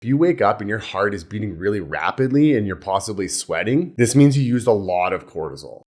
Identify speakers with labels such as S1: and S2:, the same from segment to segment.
S1: If you wake up and your heart is beating really rapidly and you're possibly sweating, this means you used a lot of cortisol.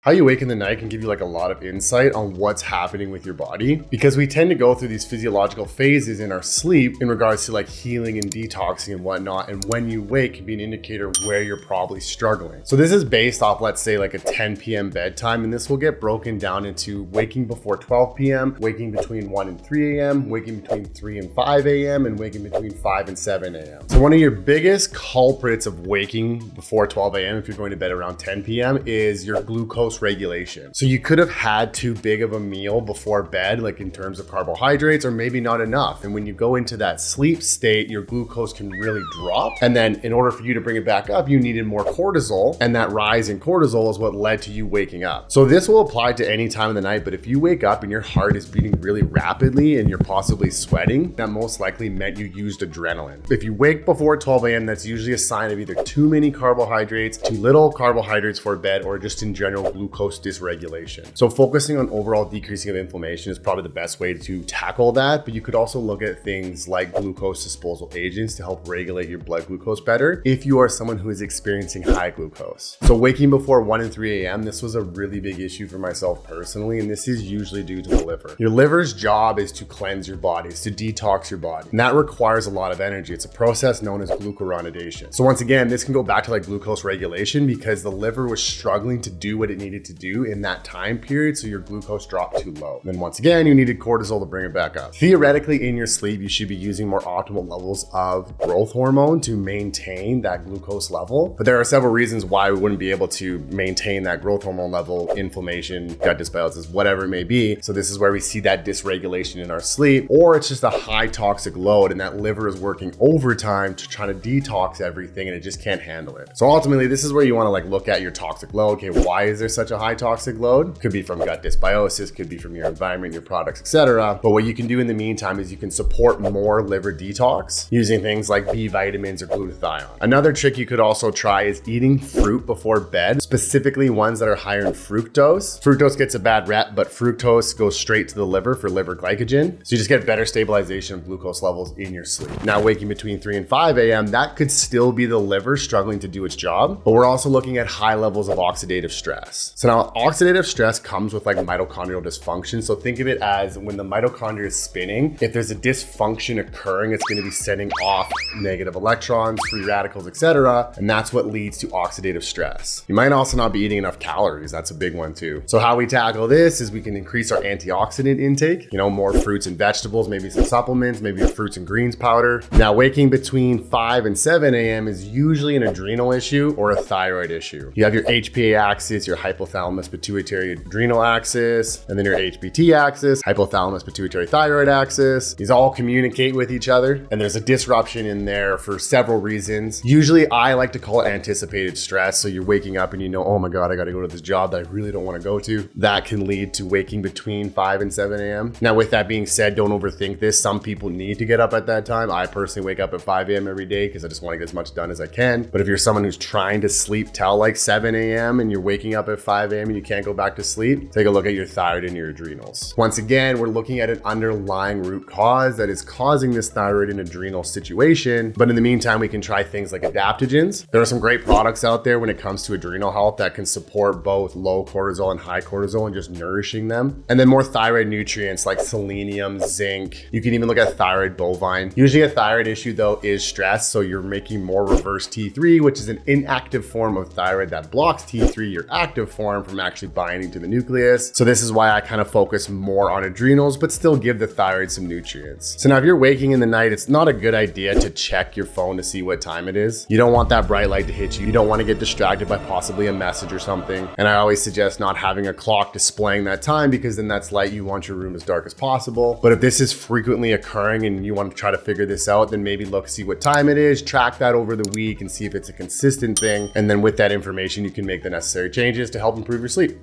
S1: How you wake in the night can give you like a lot of insight on what's happening with your body, because we tend to go through these physiological phases in our sleep in regards to like healing and detoxing and whatnot. And when you wake can be an indicator of where you're probably struggling. So this is based off, let's say like a 10 p.m. bedtime, and this will get broken down into waking before 12 p.m., waking between 1 and 3 a.m., waking between 3 and 5 a.m., and waking between 5 and 7 a.m. So one of your biggest culprits of waking before 12 a.m. if you're going to bed around 10 p.m. is your glucose regulation. So you could have had too big of a meal before bed, like in terms of carbohydrates, or maybe not enough. And when you go into that sleep state, your glucose can really drop. And then in order for you to bring it back up, you needed more cortisol. And that rise in cortisol is what led to you waking up. So this will apply to any time of the night, but if you wake up and your heart is beating really rapidly and you're possibly sweating, that most likely meant you used adrenaline. If you wake before 12 a.m., that's usually a sign of either too many carbohydrates, too little carbohydrates for bed, or just in general glucose dysregulation. So focusing on overall decreasing of inflammation is probably the best way to tackle that, but you could also look at things like glucose disposal agents to help regulate your blood glucose better if you are someone who is experiencing high glucose. So waking before 1 and 3 a.m., this was a really big issue for myself personally, and this is usually due to the liver. Your liver's job is to cleanse your body, is to detox your body, and that requires a lot of energy. It's a process known as glucuronidation. So once again, this can go back to like glucose regulation because the liver was struggling to do what it needed to do in that time period, so your glucose dropped too low. Then once again, you needed cortisol to bring it back up. Theoretically, in your sleep, you should be using more optimal levels of growth hormone to maintain that glucose level. But there are several reasons why we wouldn't be able to maintain that growth hormone level, inflammation, gut dysbiosis, whatever it may be. So this is where we see that dysregulation in our sleep, or it's just a high toxic load and that liver is working overtime to try to detox everything and it just can't handle it. So ultimately, this is where you want to like look at your toxic load. Okay, why is there such a high toxic load? Could be from gut dysbiosis, could be from your environment, your products, etc. But what you can do in the meantime is you can support more liver detox using things like B vitamins or glutathione. Another trick you could also try is eating fruit before bed, specifically ones that are higher in fructose. Fructose gets a bad rep, but fructose goes straight to the liver for liver glycogen. So you just get better stabilization of glucose levels in your sleep. Now waking between 3 and 5 a.m., that could still be the liver struggling to do its job, but we're also looking at high levels of oxidative stress. So now oxidative stress comes with like mitochondrial dysfunction. So think of it as when the mitochondria is spinning, if there's a dysfunction occurring, it's going to be sending off negative electrons, free radicals, etc. And that's what leads to oxidative stress. You might also not be eating enough calories. That's a big one too. So how we tackle this is we can increase our antioxidant intake, more fruits and vegetables, maybe some supplements, maybe a fruits and greens powder. Now waking between 5 and 7 a.m. is usually an adrenal issue or a thyroid issue. You have your HPA axis, your hypothalamus pituitary adrenal axis, and then your HPT axis, hypothalamus pituitary thyroid axis. These all communicate with each other, and there's a disruption in there for several reasons. Usually I like to call it anticipated stress. So you're waking up and oh my God, I got to go to this job that I really don't want to go to. That can lead to waking between 5 and 7 a.m. Now with that being said, don't overthink this. Some people need to get up at that time. I personally wake up at 5 a.m. every day because I just want to get as much done as I can. But if you're someone who's trying to sleep till like 7 a.m. and you're waking up at 5 a.m. and you can't go back to sleep, take a look at your thyroid and your adrenals. Once again, we're looking at an underlying root cause that is causing this thyroid and adrenal situation. But in the meantime, we can try things like adaptogens. There are some great products out there when it comes to adrenal health that can support both low cortisol and high cortisol and just nourishing them. And then more thyroid nutrients like selenium, zinc. You can even look at thyroid bovine. Usually a thyroid issue though is stress. So you're making more reverse T3, which is an inactive form of thyroid that blocks T3, your active form, from actually binding to the nucleus. So this is why I kind of focus more on adrenals, but still give the thyroid some nutrients. So now if you're waking in the night, it's not a good idea to check your phone to see what time it is. You don't want that bright light to hit you. You don't want to get distracted by possibly a message or something. And I always suggest not having a clock displaying that time, because then that's light. You want your room as dark as possible. But if this is frequently occurring and you want to try to figure this out, then maybe look, see what time it is, track that over the week and see if it's a consistent thing. And then with that information, you can make the necessary changes to help improve your sleep.